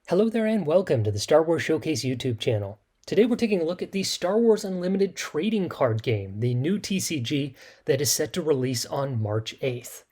Hello there and welcome to the Star Wars Showcase YouTube channel. Today we're taking a look at the Star Wars Unlimited trading card game, the new TCG that is set to release on March 8th.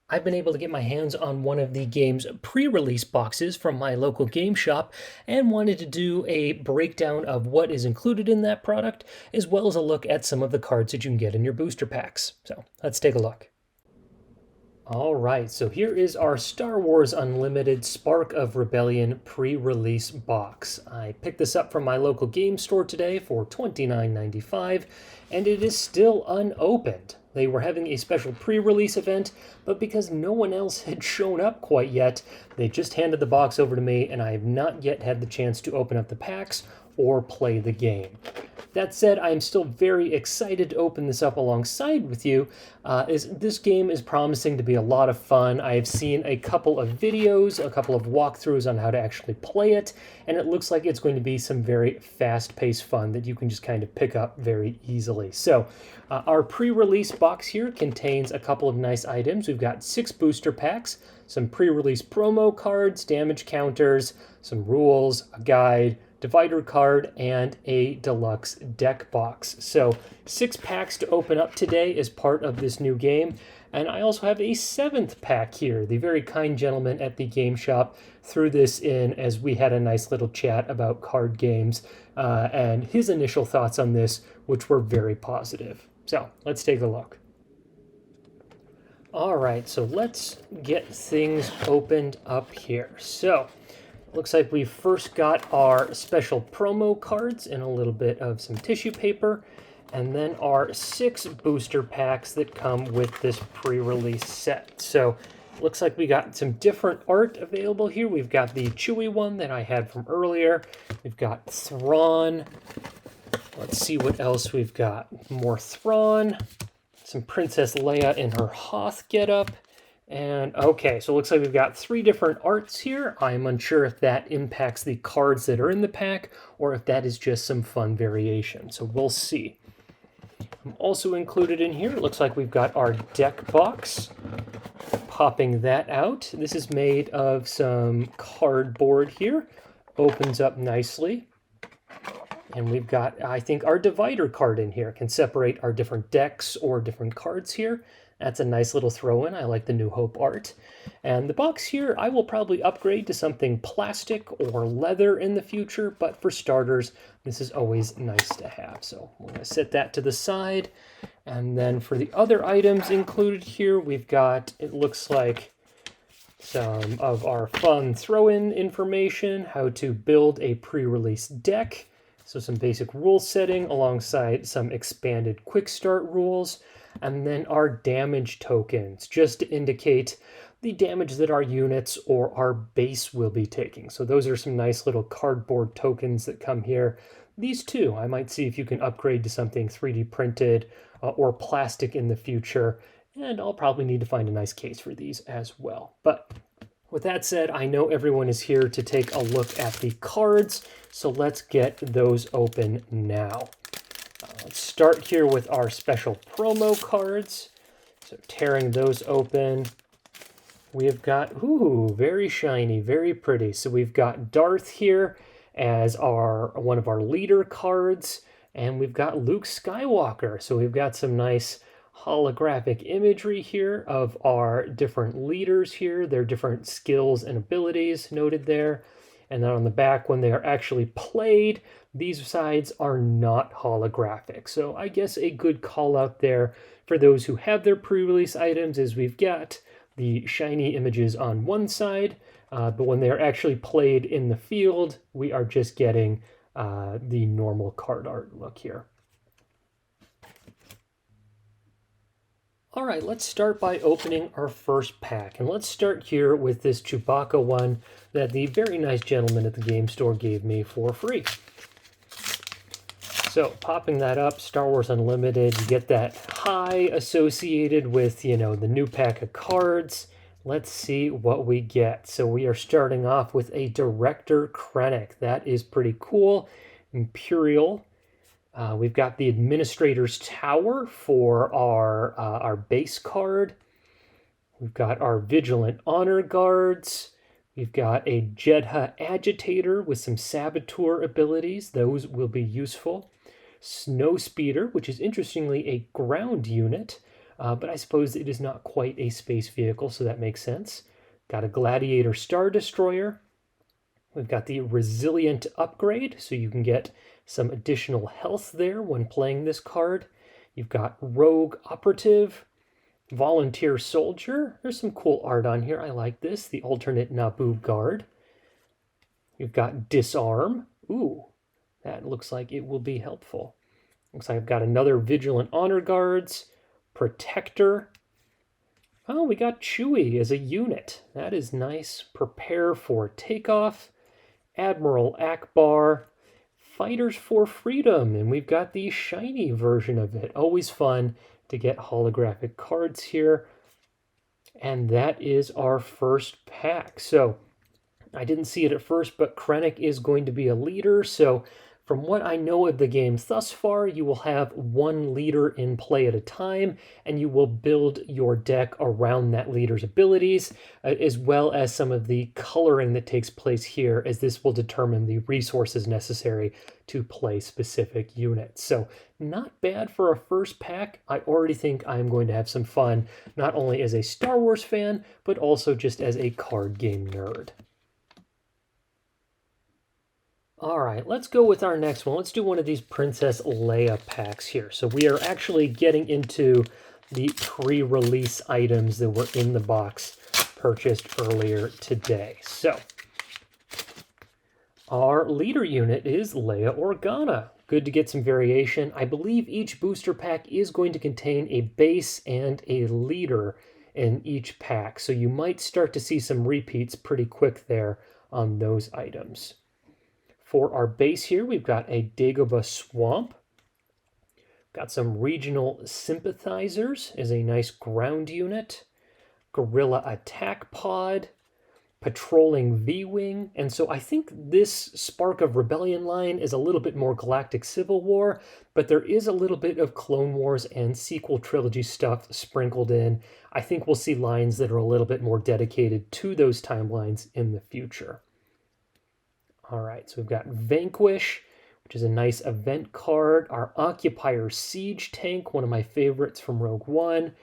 I've been able to get my hands on one of the game's pre-release boxes from my local game shop and wanted to do a breakdown of what is included in that product, as well as a look at some of the cards that you can get in your booster packs. So let's take a look. All right, so here is our Star Wars Unlimited Spark of Rebellion pre-release box. I picked this up from my local game store today for $29.95, and it is still unopened. They were having a special pre-release event, but because no one else had shown up quite yet, they just handed the box over to me, and I have not yet had the chance to open up the packs or play the game. That said, I am still very excited to open this up alongside with you, as this game is promising to be a lot of fun. I have seen a couple of videos, a couple of walkthroughs on how to actually play it, and it looks like it's going to be some very fast-paced fun that you can just kind of pick up very easily. So, our pre-release box here contains a couple of nice items. We've got 6 booster packs, some pre-release promo cards, damage counters, some rules, a guide, divider card, and a deluxe deck box. So 6 packs to open up today as part of this new game. And I also have a 7th pack here. The very kind gentleman at the game shop threw this in as we had a nice little chat about card games and his initial thoughts on this, which were very positive. So let's take a look. All right, so let's get things opened up here. So looks like we first got our special promo cards and a little bit of some tissue paper, and then our 6 booster packs that come with this pre-release set. So looks like we got some different art available here. We've got the Chewie one that I had from earlier. We've got Thrawn. Let's see what else we've got. More Thrawn. Some Princess Leia in her Hoth getup. And okay, so it looks like we've got 3 different arts here. I'm unsure if that impacts the cards that are in the pack or if that is just some fun variation. So we'll see. Also included in here, it looks like we've got our deck box. Popping that out. This is made of some cardboard here. Opens up nicely. And we've got, I think, our divider card in here. Can separate our different decks or different cards here. That's a nice little throw-in. I like the New Hope art. And the box here, I will probably upgrade to something plastic or leather in the future, but for starters, this is always nice to have. So we're going to set that to the side. And then for the other items included here, we've got, it looks like, some of our fun throw-in information, how to build a pre-release deck. So some basic rule setting alongside some expanded quick start rules. And then our damage tokens, just to indicate the damage that our units or our base will be taking. So those are some nice little cardboard tokens that come here. These two, I might see if you can upgrade to something 3D printed or plastic in the future. And I'll probably need to find a nice case for these as well. But with that said, I know everyone is here to take a look at the cards. So let's get those open now. Let's start here with our special promo cards. So tearing those open, we have got, ooh, very shiny, very pretty. So we've got Darth here as one of our leader cards, and we've got Luke Skywalker. So we've got some nice holographic imagery here of our different leaders here, their different skills and abilities noted there. And then on the back, when they are actually played, these sides are not holographic. So I guess a good call out there for those who have their pre-release items is we've got the shiny images on one side, but when they are actually played in the field, we are just getting the normal card art look here. All right, let's start by opening our first pack. And let's start here with this Chewbacca one that the very nice gentleman at the game store gave me for free. So popping that up, Star Wars Unlimited, you get that high associated with, you know, the new pack of cards. Let's see what we get. So we are starting off with a Director Krennic. That is pretty cool. Imperial. We've got the Administrator's Tower for our base card. We've got our Vigilant Honor Guards. We've got a Jedha Agitator with some Saboteur abilities. Those will be useful. Snow Speeder, which is interestingly a ground unit, but I suppose it is not quite a space vehicle, so that makes sense. Got a Gladiator Star Destroyer. We've got the Resilient upgrade, so you can get some additional health there when playing this card. You've got Rogue Operative, Volunteer Soldier. There's some cool art on here. I like this. The alternate Naboo Guard. You've got Disarm. Ooh, that looks like it will be helpful. Looks like I've got another Vigilant Honor Guards, Protector. Oh, we got Chewie as a unit. That is nice. Prepare for Takeoff, Admiral Akbar, Fighters for Freedom, and we've got the shiny version of it. Always fun to get holographic cards here. And that is our first pack. So I didn't see it at first, but Krennic is going to be a leader. So from what I know of the games thus far, you will have one leader in play at a time, and you will build your deck around that leader's abilities, as well as some of the coloring that takes place here, as this will determine the resources necessary to play specific units. So not bad for a first pack. I already think I'm going to have some fun, not only as a Star Wars fan, but also just as a card game nerd. All right, let's go with our next one. Let's do one of these Princess Leia packs here. So we are actually getting into the pre-release items that were in the box purchased earlier today. So our leader unit is Leia Organa. Good to get some variation. I believe each booster pack is going to contain a base and a leader in each pack. So you might start to see some repeats pretty quick there on those items. For our base here, we've got a Dagobah Swamp. Got some Regional Sympathizers as a nice ground unit. Guerrilla Attack Pod. Patrolling V-Wing. And so I think this Spark of Rebellion line is a little bit more Galactic Civil War, but there is a little bit of Clone Wars and sequel trilogy stuff sprinkled in. I think we'll see lines that are a little bit more dedicated to those timelines in the future. All right, so we've got Vanquish, which is a nice event card. Our Occupier Siege Tank, one of my favorites from Rogue One.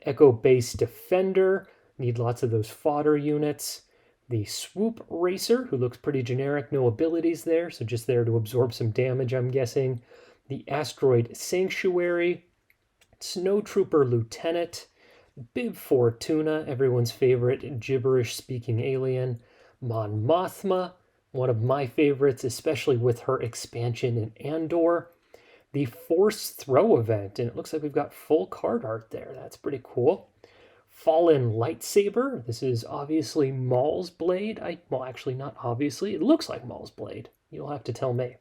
Echo Base Defender, need lots of those fodder units. The Swoop Racer, who looks pretty generic, no abilities there, so just there to absorb some damage, I'm guessing. The Asteroid Sanctuary. Snowtrooper Lieutenant. Bib Fortuna, everyone's favorite gibberish-speaking alien. Mon Mothma, one of my favorites, especially with her expansion in Andor. The Force Throw event, and it looks like we've got full card art there. That's pretty cool. Fallen Lightsaber. This is obviously Maul's blade. Well, actually, not obviously. It looks like Maul's blade. You'll have to tell me.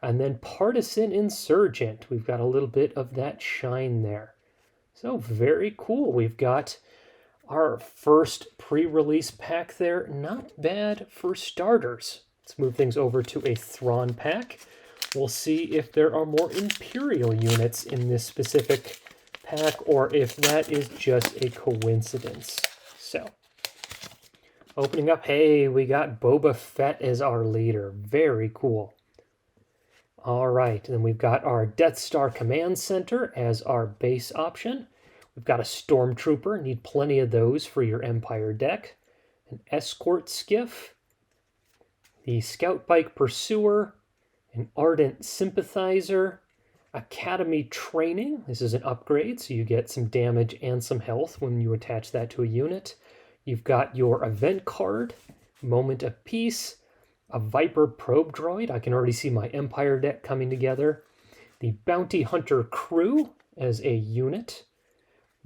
And then Partisan Insurgent. We've got a little bit of that shine there. So very cool. We've got our first pre-release pack there. Not bad for starters. Let's move things over to a Thrawn pack. We'll see if there are more Imperial units in this specific pack or if that is just a coincidence. So, opening up, hey, we got Boba Fett as our leader. Very cool. All right, and then we've got our Death Star Command Center as our base option. We've got a Stormtrooper, need plenty of those for your Empire deck. An Escort Skiff, the Scout Bike Pursuer, an Ardent Sympathizer, Academy Training. This is an upgrade, so you get some damage and some health when you attach that to a unit. You've got your event card, Moment of Peace, a Viper Probe Droid. I can already see my Empire deck coming together. The Bounty Hunter Crew as a unit.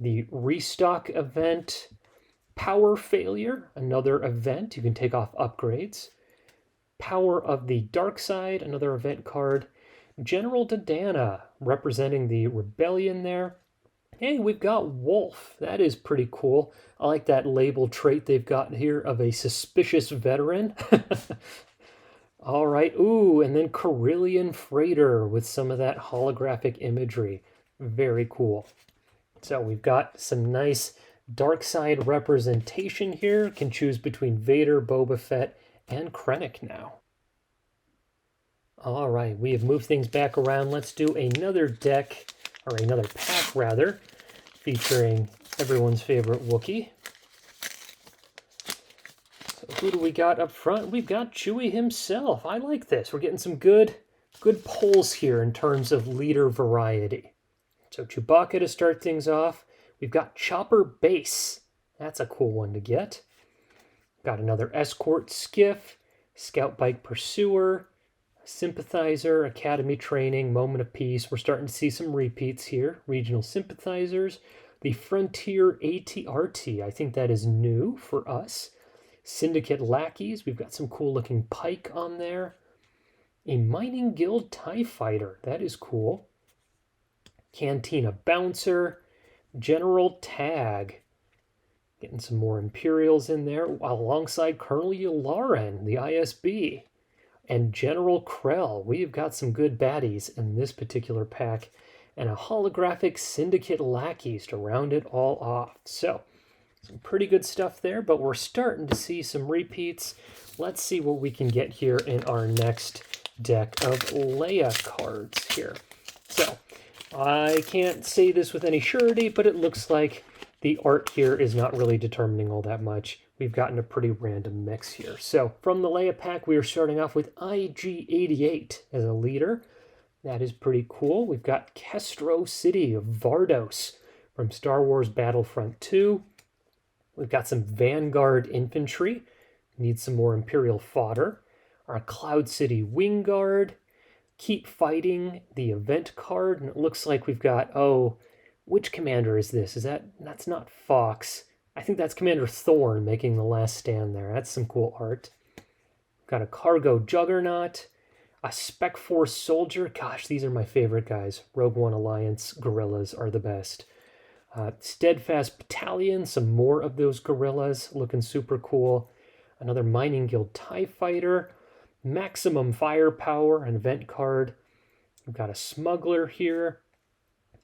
The Restock event, Power Failure, another event. You can take off upgrades. Power of the Dark Side, another event card. General Dodana, representing the Rebellion there. Hey, we've got Wolf. That is pretty cool. I like that label trait they've got here of a suspicious veteran. All right. Ooh, and then Corellian Freighter with some of that holographic imagery. Very cool. So we've got some nice dark side representation here. Can choose between Vader, Boba Fett, and Krennic now. All right, we have moved things back around. Let's do another deck, or another pack rather, featuring everyone's favorite Wookiee. So who do we got up front? We've got Chewie himself. I like this. We're getting some good pulls here in terms of leader variety. So Chewbacca to start things off. We've got Chopper Base. That's a cool one to get. Got another Escort Skiff, Scout Bike Pursuer, Sympathizer, Academy Training, Moment of Peace. We're starting to see some repeats here. Regional Sympathizers. The Frontier ATRT. I think that is new for us. Syndicate Lackeys. We've got some cool looking Pike on there. A Mining Guild TIE Fighter. That is cool. Cantina Bouncer. General Tag. Getting some more Imperials in there, alongside Colonel Yularen, the ISB. And General Krell. We've got some good baddies in this particular pack. And a holographic Syndicate Lackeys to round it all off. So, some pretty good stuff there, but we're starting to see some repeats. Let's see what we can get here in our next deck of Leia cards here. So, I can't say this with any surety, but it looks like the art here is not really determining all that much. We've gotten a pretty random mix here. So, from the Leia pack, we are starting off with IG-88 as a leader. That is pretty cool. We've got Kestro City of Vardos from Star Wars Battlefront 2. We've got some Vanguard Infantry. Need some more Imperial fodder. Our Cloud City Wing Guard. Keep Fighting, the event card. And it looks like we've got, which commander is this? That's not Fox. I think that's Commander Thorne making the last stand there. That's some cool art. We've got a Cargo Juggernaut. A Spec Force Soldier. Gosh, these are my favorite guys. Rogue One Alliance guerrillas are the best. Steadfast Battalion, some more of those guerrillas, looking super cool. Another Mining Guild TIE Fighter. Maximum Firepower, an event card. We've got a Smuggler here.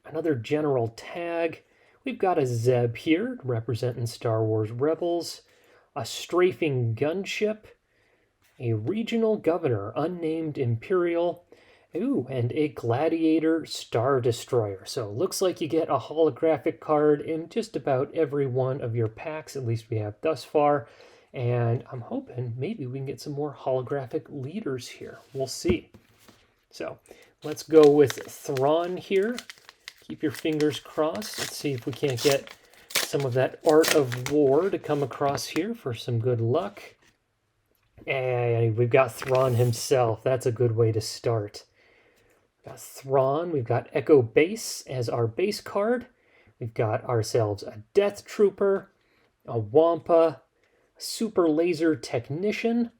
Another General Tag. We've got a Zeb here, representing Star Wars Rebels. A Strafing Gunship. A Regional Governor, unnamed Imperial. Ooh, and a Gladiator Star Destroyer. So it looks like you get a holographic card in just about every one of your packs, at least we have thus far. And I'm hoping maybe we can get some more holographic leaders here. We'll see. So let's go with Thrawn here. Keep your fingers crossed. Let's see if we can't get some of that Art of War to come across here for some good luck. And we've got Thrawn himself. That's a good way to start. We've got Thrawn. We've got Echo Base as our base card. We've got ourselves a Death Trooper, a Wampa, a Super Laser Technician,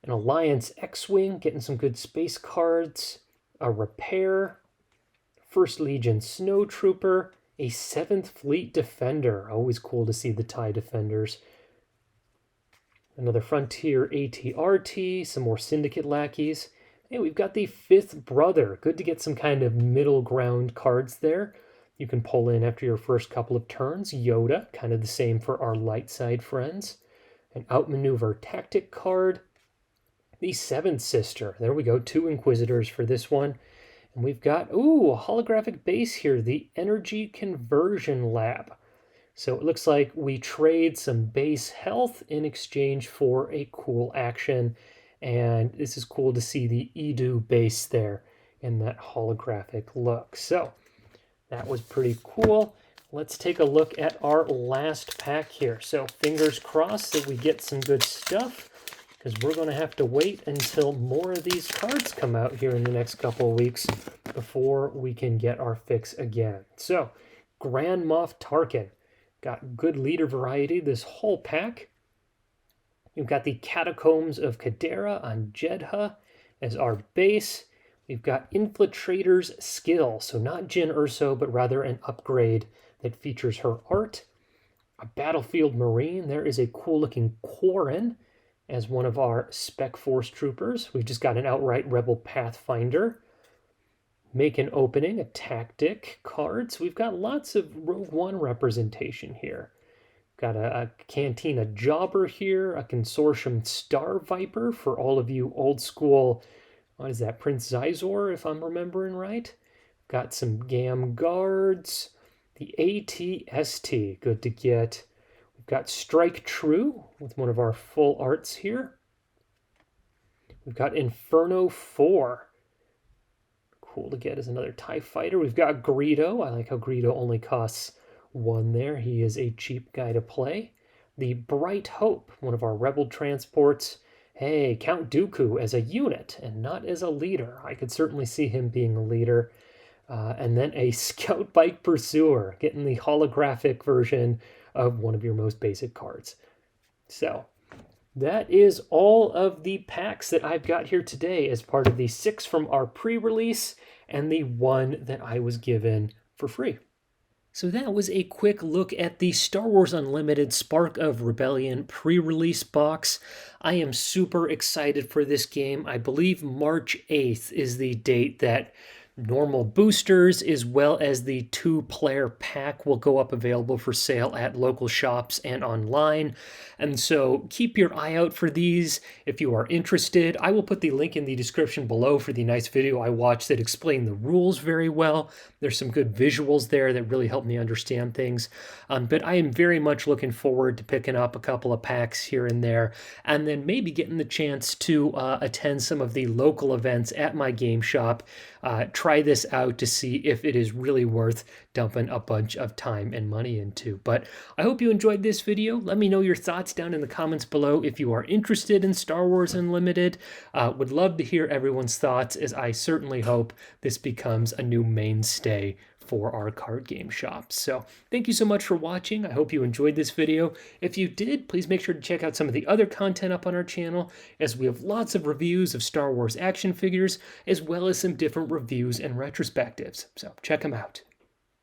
an Alliance X-Wing, getting some good space cards, a Repair, First Legion Snow Trooper, a 7th Fleet Defender. Always cool to see the TIE Defenders. Another Frontier ATRT, some more Syndicate Lackeys. And we've got the 5th Brother. Good to get some kind of middle ground cards there. You can pull in after your first couple of turns. Yoda, kind of the same for our light side friends. An Outmaneuver Tactic card. The 7th Sister. There we go, 2 Inquisitors for this one. And we've got, a holographic base here, the Energy Conversion Lab. So it looks like we trade some base health in exchange for a cool action. And this is cool to see the Edu base there in that holographic look. So that was pretty cool. Let's take a look at our last pack here. So fingers crossed that we get some good stuff, because we're going to have to wait until more of these cards come out here in the next couple of weeks before we can get our fix again. So Grand Moff Tarkin. Got good leader variety this whole pack. We've got the Catacombs of Kadera on Jedha as our base. We've got Infiltrator's Skill, so not Jyn Erso, but rather an upgrade that features her art. A Battlefield Marine. There is a cool-looking Quarren as one of our Spec Force Troopers. We've just got an outright Rebel Pathfinder. Make an Opening, a tactic cards. We've got lots of Rogue One representation here. Got a Cantina Jobber here, a Consortium Star Viper for all of you old school, what is that, Prince Zizor, if I'm remembering right. Got some GAM Guards, the ATST, good to get. We've got Strike True with one of our full arts here. We've got Inferno 4. Cool to get as another TIE fighter. We've got Greedo. I like how Greedo only costs 1 there. He is a cheap guy to play. The Bright Hope, one of our Rebel transports. Hey, Count Dooku as a unit and not as a leader. I could certainly see him being a leader. And then a Scout Bike Pursuer, getting the holographic version of one of your most basic cards. So that is all of the packs that I've got here today as part of the 6 from our pre-release and the 1 that I was given for free. So that was a quick look at the Star Wars Unlimited Spark of Rebellion pre-release box. I am super excited for this game. I believe March 8th is the date that normal boosters as well as the 2-player pack will go up available for sale at local shops and online. And so keep your eye out for these if you are interested. I will put the link in the description below for the nice video I watched that explained the rules very well. There's some good visuals there that really help me understand things. But I am very much looking forward to picking up a couple of packs here and there, and then maybe getting the chance to attend some of the local events at my game shop. Try this out to see if it is really worth dumping a bunch of time and money into. But I hope you enjoyed this video. Let me know your thoughts down in the comments below if you are interested in Star Wars Unlimited. Would love to hear everyone's thoughts, as I certainly hope this becomes a new mainstay for our card game shop. So thank you so much for watching. I hope you enjoyed this video. If you did, please make sure to check out some of the other content up on our channel, as we have lots of reviews of Star Wars action figures, as well as some different reviews and retrospectives. So check them out.